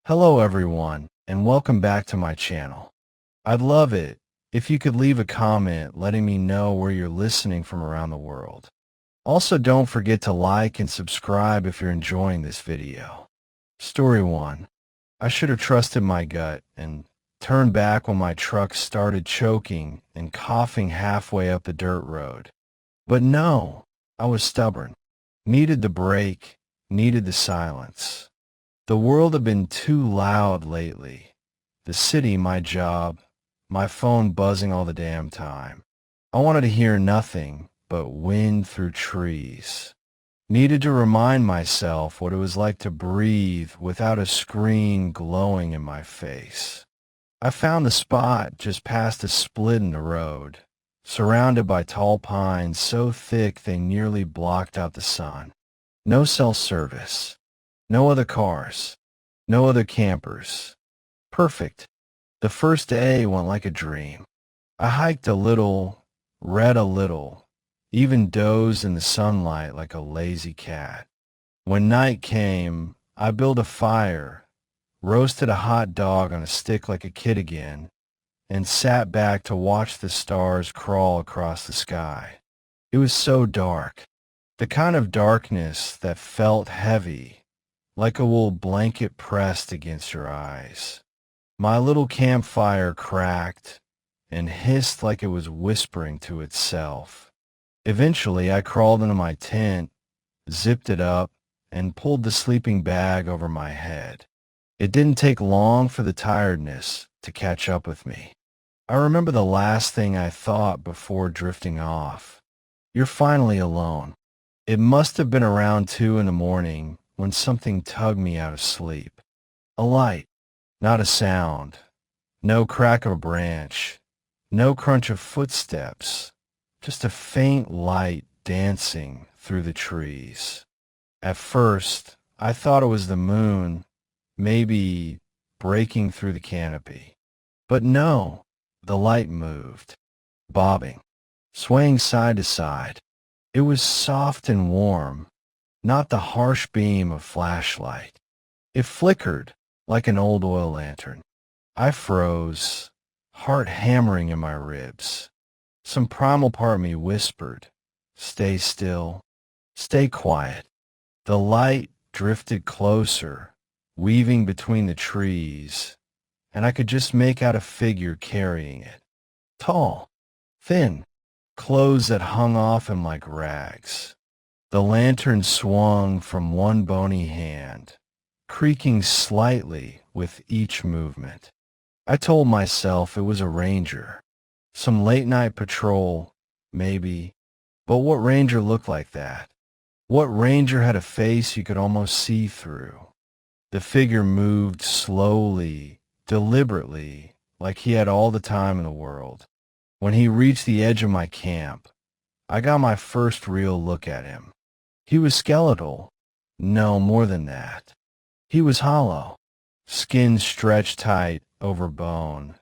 Hello everyone, and welcome back to my channel. I'd love it if you could leave a comment letting me know where you're listening from around the world. Also, don't forget to like and subscribe if you're enjoying this video. Story 1. I should have trusted my gut and turned back when my truck started choking and coughing halfway up the dirt road. But no, I was stubborn. Needed the brake, needed the silence. The world had been too loud lately. The city, my job, my phone buzzing all the damn time. I wanted to hear nothing but wind through trees. Needed to remind myself what it was like to breathe without a screen glowing in my face. I found the spot just past a split in the road, surrounded by tall pines so thick they nearly blocked out the sun. No cell service. No other cars. No other campers. Perfect. The first day went like a dream. I hiked a little, read a little, even dozed in the sunlight like a lazy cat. When night came, I built a fire, roasted a hot dog on a stick like a kid again, and sat back to watch the stars crawl across the sky. It was so dark, the kind of darkness that felt heavy, like a wool blanket pressed against your eyes. My little campfire cracked and hissed like it was whispering to itself. Eventually, I crawled into my tent, zipped it up, and pulled the sleeping bag over my head. It didn't take long for the tiredness to catch up with me. I remember the last thing I thought before drifting off. You're finally alone. It must have been around 2 in the morning when something tugged me out of sleep. A light, not a sound. No crack of a branch. No crunch of footsteps. Just a faint light dancing through the trees. At first, I thought it was the moon, maybe breaking through the canopy. But no, the light moved, bobbing, swaying side to side. It was soft and warm, not the harsh beam of flashlight. It flickered like an old oil lantern. I froze, heart hammering in my ribs. Some primal part of me whispered, "Stay still, stay quiet." The light drifted closer, weaving between the trees, and I could just make out a figure carrying it. Tall, thin, clothes that hung off him like rags. The lantern swung from one bony hand, creaking slightly with each movement. I told myself it was a ranger. Some late-night patrol, maybe. But what ranger looked like that? What ranger had a face you could almost see through? The figure moved slowly, deliberately, like he had all the time in the world. When he reached the edge of my camp, I got my first real look at him. He was skeletal. No, more than that. He was hollow, skin stretched tight over bone,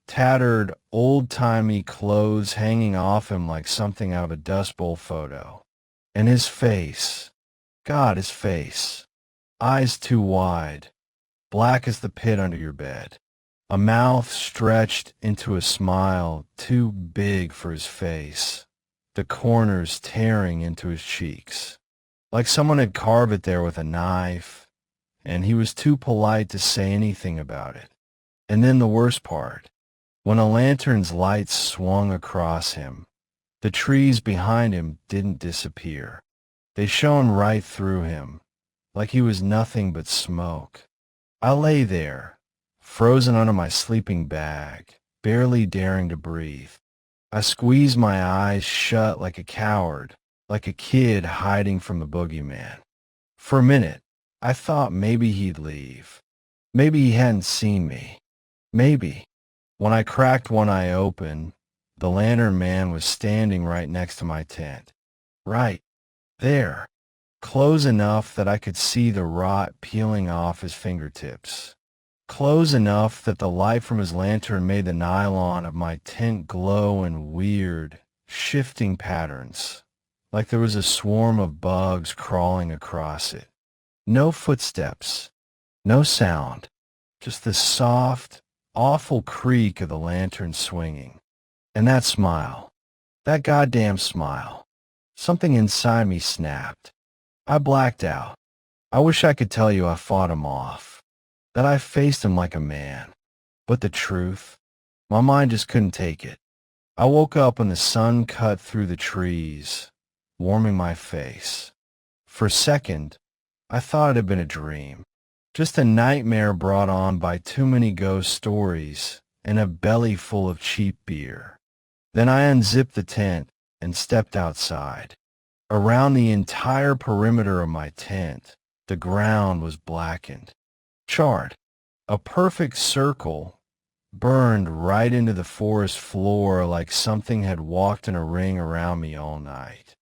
tattered, old-timey clothes hanging off him like something out of a Dust Bowl photo. And his face, God, his face, eyes too wide, black as the pit under your bed, a mouth stretched into a smile too big for his face, the corners tearing into his cheeks, like someone had carved it there with a knife, and he was too polite to say anything about it. And then the worst part, when a lantern's light swung across him, the trees behind him didn't disappear. They shone right through him, like he was nothing but smoke. I lay there, frozen under my sleeping bag, barely daring to breathe. I squeezed my eyes shut like a coward, like a kid hiding from the boogeyman. For a minute, I thought maybe he'd leave. Maybe he hadn't seen me. Maybe. When I cracked one eye open, the lantern man was standing right next to my tent. Right there. Close enough that I could see the rot peeling off his fingertips. Close enough that the light from his lantern made the nylon of my tent glow in weird, shifting patterns, like there was a swarm of bugs crawling across it. No footsteps, no sound, just the soft, awful creak of the lantern swinging. And that smile, that goddamn smile. Something inside me snapped. I blacked out. I wish I could tell you I fought him off, that I faced him like a man. But the truth, my mind just couldn't take it. I woke up when the sun cut through the trees, warming my face. For a second, I thought it had been a dream, just a nightmare brought on by too many ghost stories and a belly full of cheap beer. Then I unzipped the tent and stepped outside. Around the entire perimeter of my tent, the ground was blackened, charred. A perfect circle burned right into the forest floor like something had walked in a ring around me all night.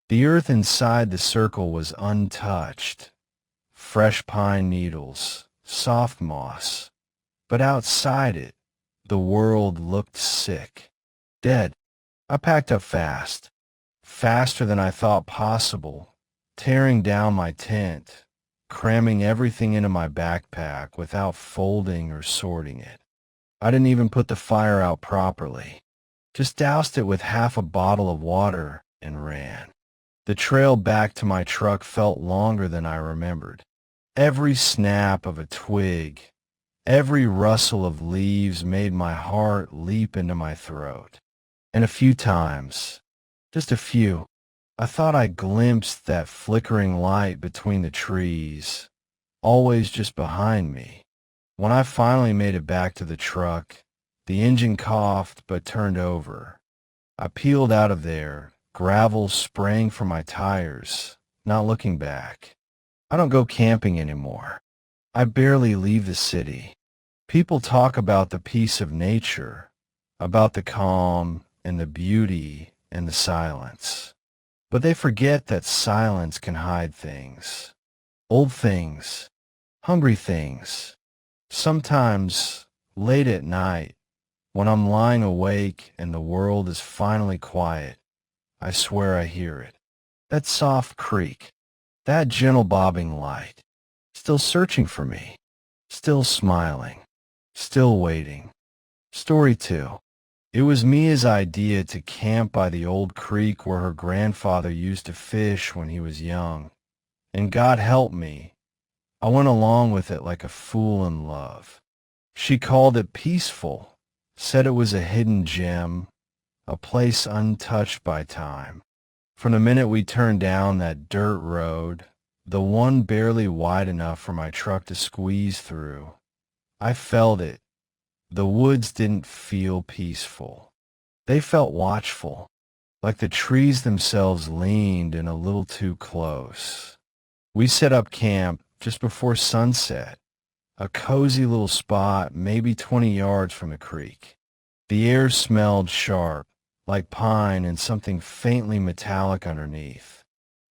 The earth inside the circle was untouched. Fresh pine needles, soft moss. But outside it, the world looked sick, dead. I packed up fast, faster than I thought possible, tearing down my tent, cramming everything into my backpack without folding or sorting it. I didn't even put the fire out properly, just doused it with half a bottle of water and ran. The trail back to my truck felt longer than I remembered. Every snap of a twig, every rustle of leaves made my heart leap into my throat. And a few times, just a few, I thought I glimpsed that flickering light between the trees, always just behind me. When I finally made it back to the truck, the engine coughed but turned over. I peeled out of there, gravel spraying from my tires, not looking back. I don't go camping anymore. I barely leave the city. People talk about the peace of nature, about the calm and the beauty and the silence. But they forget that silence can hide things. Old things, hungry things. Sometimes, late at night, when I'm lying awake and the world is finally quiet, I swear I hear it. That soft creak, that gentle bobbing light, still searching for me, still smiling, still waiting. Story 2. It was Mia's idea to camp by the old creek where her grandfather used to fish when he was young. And God help me, I went along with it like a fool in love. She called it peaceful, said it was a hidden gem, a place untouched by time. From the minute we turned down that dirt road, the one barely wide enough for my truck to squeeze through, I felt it. The woods didn't feel peaceful. They felt watchful, like the trees themselves leaned in a little too close. We set up camp just before sunset, a cozy little spot maybe 20 yards from the creek. The air smelled sharp, like pine and something faintly metallic underneath.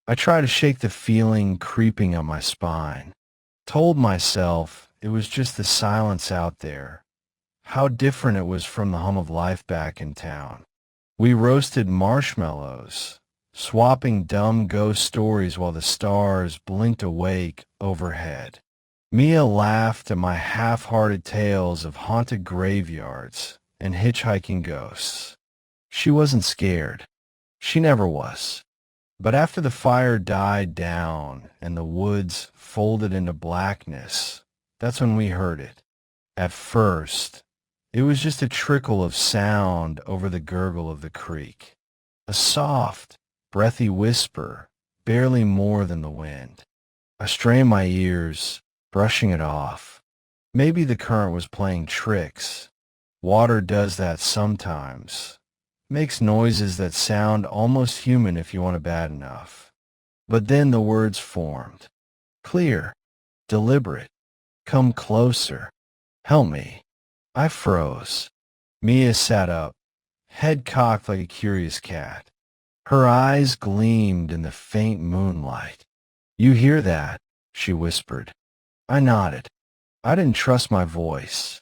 I tried to shake the feeling creeping up my spine, told myself it was just the silence out there, how different it was from the hum of life back in town. We roasted marshmallows, swapping dumb ghost stories while the stars blinked awake overhead. Mia laughed at my half-hearted tales of haunted graveyards and hitchhiking ghosts. She wasn't scared. She never was. But after the fire died down and the woods folded into blackness, that's when we heard it. At first, it was just a trickle of sound over the gurgle of the creek. A soft, breathy whisper, barely more than the wind. I strained my ears, brushing it off. Maybe the current was playing tricks. Water does that sometimes. Makes noises that sound almost human if you want it bad enough. But then the words formed. Clear, deliberate. Come closer. Help me. I froze. Mia sat up, head cocked like a curious cat. Her eyes gleamed in the faint moonlight. You hear that? She whispered. I nodded. I didn't trust my voice.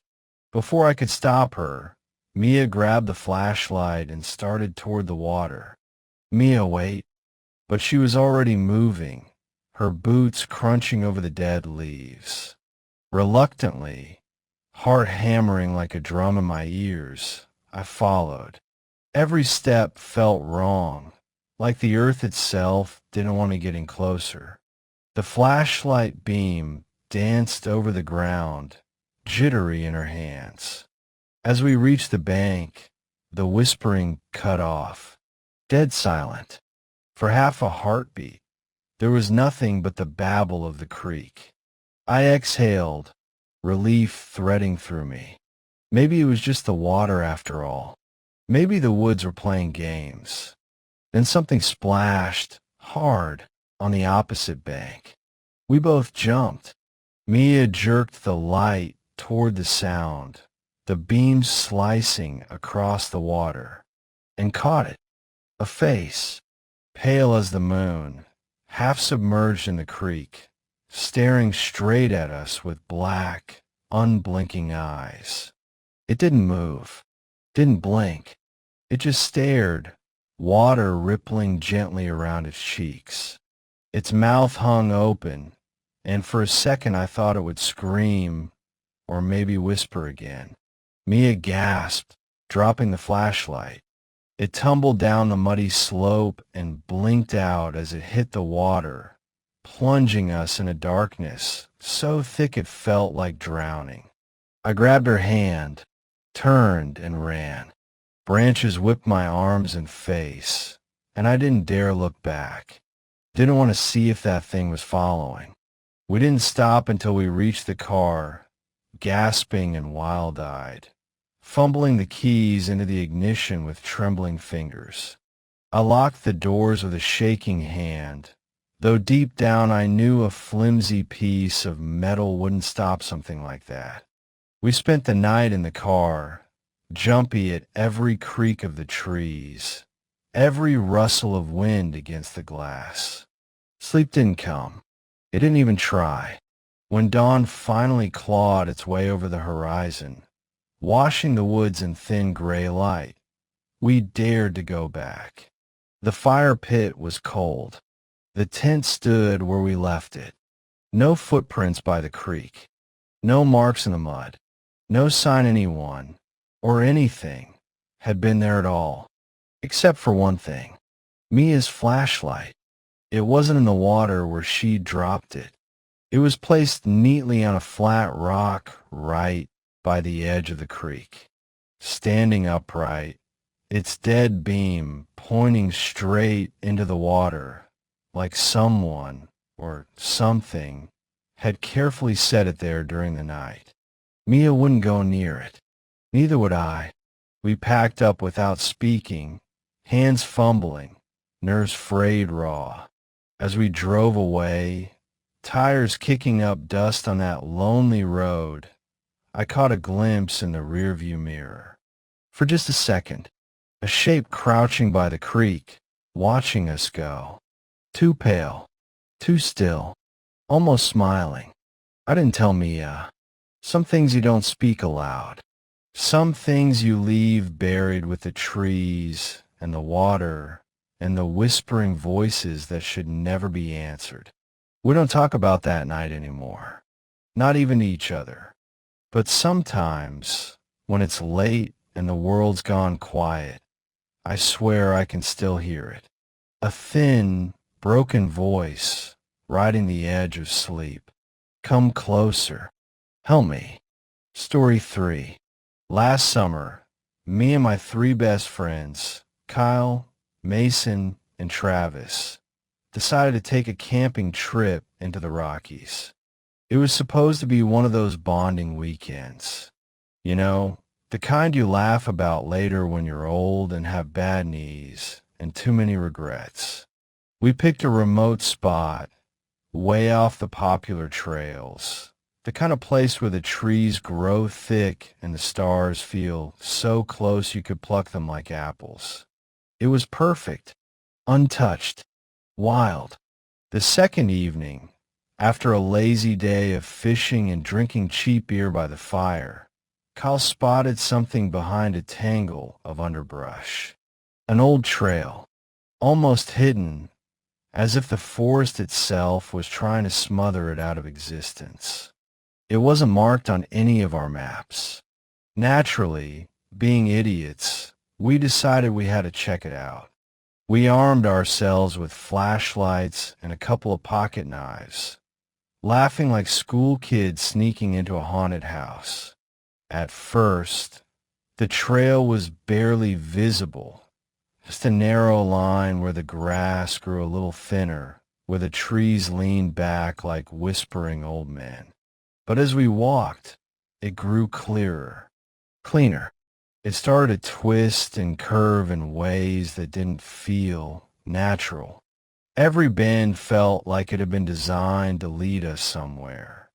Before I could stop her, Mia grabbed the flashlight and started toward the water. Mia, wait. But she was already moving, her boots crunching over the dead leaves. Reluctantly, Heart hammering like a drum in my ears, I followed. Every step felt wrong, like the earth itself didn't want to get in closer. The flashlight beam danced over the ground, jittery in her hands. As we reached the bank, the whispering cut off. Dead silent. For half a heartbeat, there was nothing but the babble of the creek. I exhaled, relief threading through me. Maybe it was just the water after all. Maybe the woods were playing games. Then something splashed, hard, on the opposite bank. We both jumped. Mia jerked the light toward the sound, the beam slicing across the water, and caught it. A face, pale as the moon, half submerged in the creek, staring straight at us with black, unblinking eyes. It didn't move, didn't blink. It just stared, water rippling gently around its cheeks. Its mouth hung open, and for a second I thought it would scream or maybe whisper again. Mia gasped, dropping the flashlight. It tumbled down the muddy slope and blinked out as it hit the water, plunging us in a darkness so thick it felt like drowning. I grabbed her hand, turned, and ran. Branches whipped my arms and face, and I didn't dare look back. Didn't want to see if that thing was following. We didn't stop until we reached the car, gasping and wild-eyed, fumbling the keys into the ignition with trembling fingers. I locked the doors with a shaking hand, though deep down I knew a flimsy piece of metal wouldn't stop something like that. We spent the night in the car, jumpy at every creak of the trees, every rustle of wind against the glass. Sleep didn't come. It didn't even try. When dawn finally clawed its way over the horizon, washing the woods in thin gray light, we dared to go back. The fire pit was cold. The tent stood where we left it. No footprints by the creek. No marks in the mud. No sign anyone, or anything, had been there at all. Except for one thing. Mia's flashlight. It wasn't in the water where she dropped it. It was placed neatly on a flat rock right by the edge of the creek. Standing upright, its dead beam pointing straight into the water, like someone or something had carefully set it there during the night. Mia wouldn't go near it. Neither would I. We packed up without speaking, hands fumbling, nerves frayed raw. As we drove away, tires kicking up dust on that lonely road, I caught a glimpse in the rearview mirror. For just a second, a shape crouching by the creek, watching us go. Too pale, too still, almost smiling. I didn't tell Mia. Some things you don't speak aloud. Some things you leave buried with the trees and the water and the whispering voices that should never be answered. We don't talk about that night anymore. Not even to each other. But sometimes, when it's late and the world's gone quiet, I swear I can still hear it. A thin, broken voice riding the edge of sleep. Come closer. Help me. Story 3. Last summer, me and my 3 best friends, Kyle, Mason, and Travis, decided to take a camping trip into the Rockies. It was supposed to be one of those bonding weekends. You know, the kind you laugh about later when you're old and have bad knees and too many regrets. We picked a remote spot, way off the popular trails. The kind of place where the trees grow thick and the stars feel so close you could pluck them like apples. It was perfect, untouched, wild. The second evening, after a lazy day of fishing and drinking cheap beer by the fire, Kyle spotted something behind a tangle of underbrush. An old trail, almost hidden, as if the forest itself was trying to smother it out of existence. It wasn't marked on any of our maps. Naturally, being idiots, we decided we had to check it out. We armed ourselves with flashlights and a couple of pocket knives, laughing like school kids sneaking into a haunted house. At first, the trail was barely visible, just a narrow line where the grass grew a little thinner, where the trees leaned back like whispering old men. But as we walked, it grew clearer, cleaner. It started to twist and curve in ways that didn't feel natural. Every bend felt like it had been designed to lead us somewhere,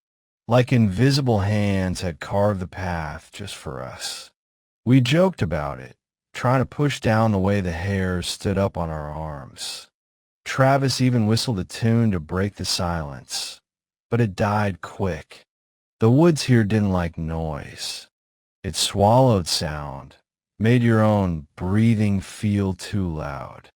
like invisible hands had carved the path just for us. We joked about it, trying to push down the way the hairs stood up on our arms. Travis even whistled a tune to break the silence, but it died quick. The woods here didn't like noise. It swallowed sound, made your own breathing feel too loud.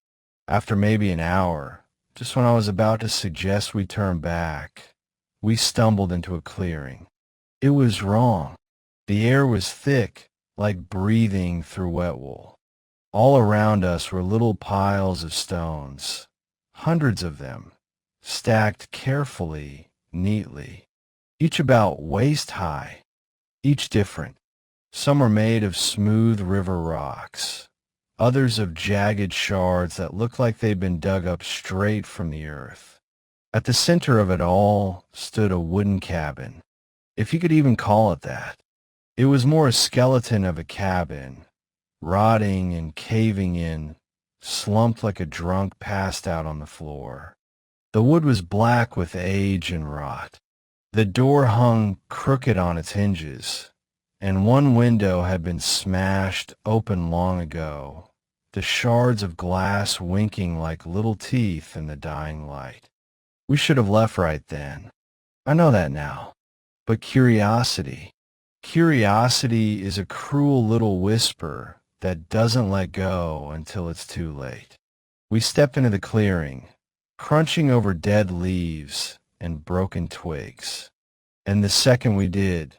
After maybe an hour, just when I was about to suggest we turn back, we stumbled into a clearing. It was wrong. The air was thick, like breathing through wet wool. All around us were little piles of stones, hundreds of them, stacked carefully, neatly, each about waist high, each different. Some are made of smooth river rocks, others of jagged shards that look like they've been dug up straight from the earth. At the center of it all stood a wooden cabin, if you could even call it that. It was more a skeleton of a cabin, rotting and caving in, slumped like a drunk passed out on the floor. The wood was black with age and rot. The door hung crooked on its hinges, and one window had been smashed open long ago, the shards of glass winking like little teeth in the dying light. We should have left right then. I know that now. But curiosity is a cruel little whisper that doesn't let go until it's too late. We stepped into the clearing, crunching over dead leaves and broken twigs. And the second we did,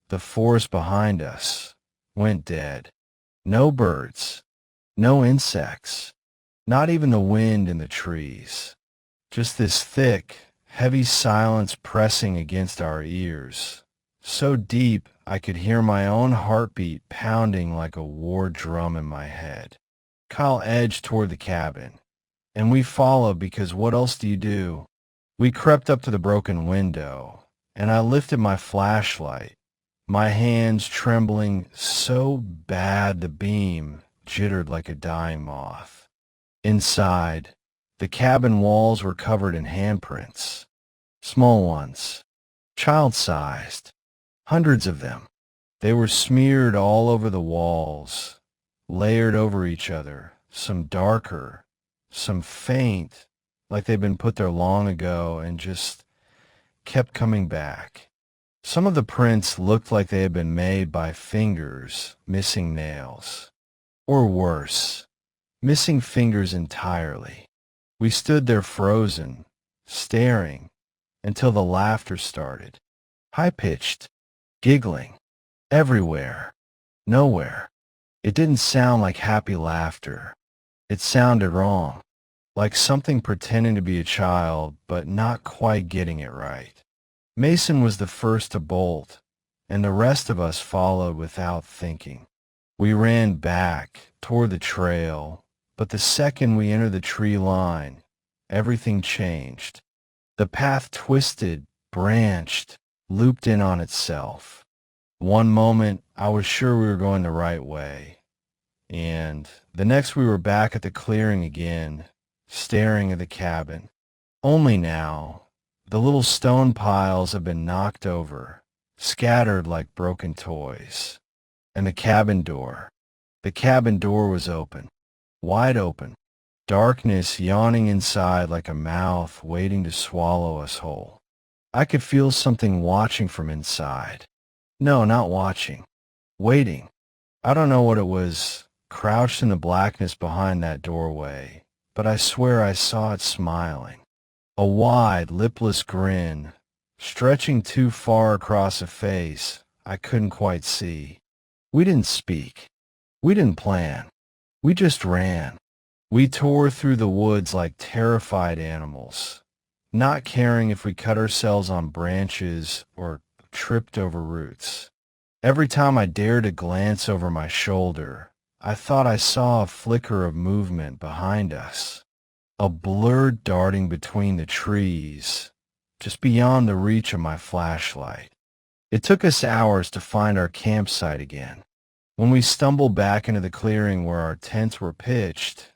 the forest behind us went dead. No birds, no insects, not even the wind in the trees. Just this thick, heavy silence pressing against our ears, so deep I could hear my own heartbeat pounding like a war drum in my head. Kyle edged toward the cabin, and we followed because what else do you do? We crept up to the broken window, and I lifted my flashlight, my hands trembling so bad the beam jittered like a dying moth. Inside, the cabin walls were covered in handprints, small ones, child-sized, hundreds of them. They were smeared all over the walls, layered over each other, some darker, some faint, like they'd been put there long ago and just kept coming back. Some of the prints looked like they had been made by fingers missing nails. Or worse, missing fingers entirely. We stood there frozen, staring, until the laughter started. High-pitched, giggling, everywhere, nowhere. It didn't sound like happy laughter. It sounded wrong, like something pretending to be a child but not quite getting it right. Mason was the first to bolt, and the rest of us followed without thinking. We ran back toward the trail, but the second we entered the tree line, everything changed. The path twisted, branched, looped in on itself. One moment, I was sure we were going the right way, and the next we were back at the clearing again, staring at the cabin. Only now, the little stone piles have been knocked over, scattered like broken toys. And the cabin door was open, wide open, darkness yawning inside like a mouth waiting to swallow us whole. I could feel something watching from inside. No, not watching, waiting. I don't know what it was, crouched in the blackness behind that doorway, but I swear I saw it smiling. A wide, lipless grin, stretching too far across a face I couldn't quite see. We didn't speak. We didn't plan. We just ran. We tore through the woods like terrified animals, not caring if we cut ourselves on branches or tripped over roots. Every time I dared to glance over my shoulder, I thought I saw a flicker of movement behind us, a blur darting between the trees, just beyond the reach of my flashlight. It took us hours to find our campsite again. When we stumbled back into the clearing where our tents were pitched,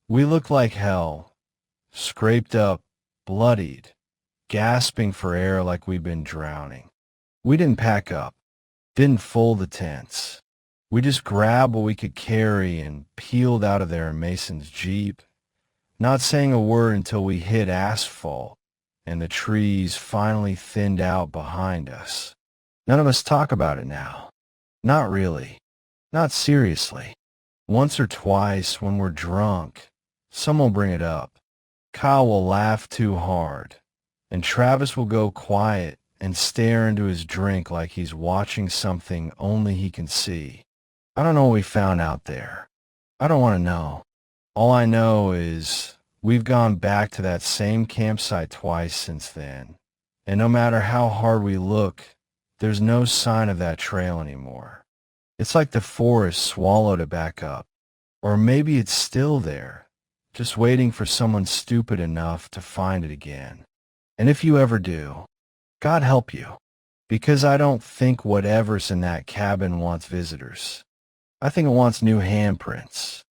we looked like hell, scraped up, bloodied, gasping for air like we'd been drowning. We didn't pack up, didn't fold the tents. We just grabbed what we could carry and peeled out of there in Mason's Jeep, not saying a word until we hit asphalt and the trees finally thinned out behind us. None of us talk about it now. Not really. Not seriously. Once or twice when we're drunk, someone will bring it up. Kyle will laugh too hard, and Travis will go quiet and stare into his drink like he's watching something only he can see. I don't know what we found out there. I don't want to know. All I know is we've gone back to that same campsite twice since then, and no matter how hard we look, there's no sign of that trail anymore. It's like the forest swallowed it back up. Or maybe it's still there, just waiting for someone stupid enough to find it again. And if you ever do, God help you, because I don't think whatever's in that cabin wants visitors. I think it wants new handprints.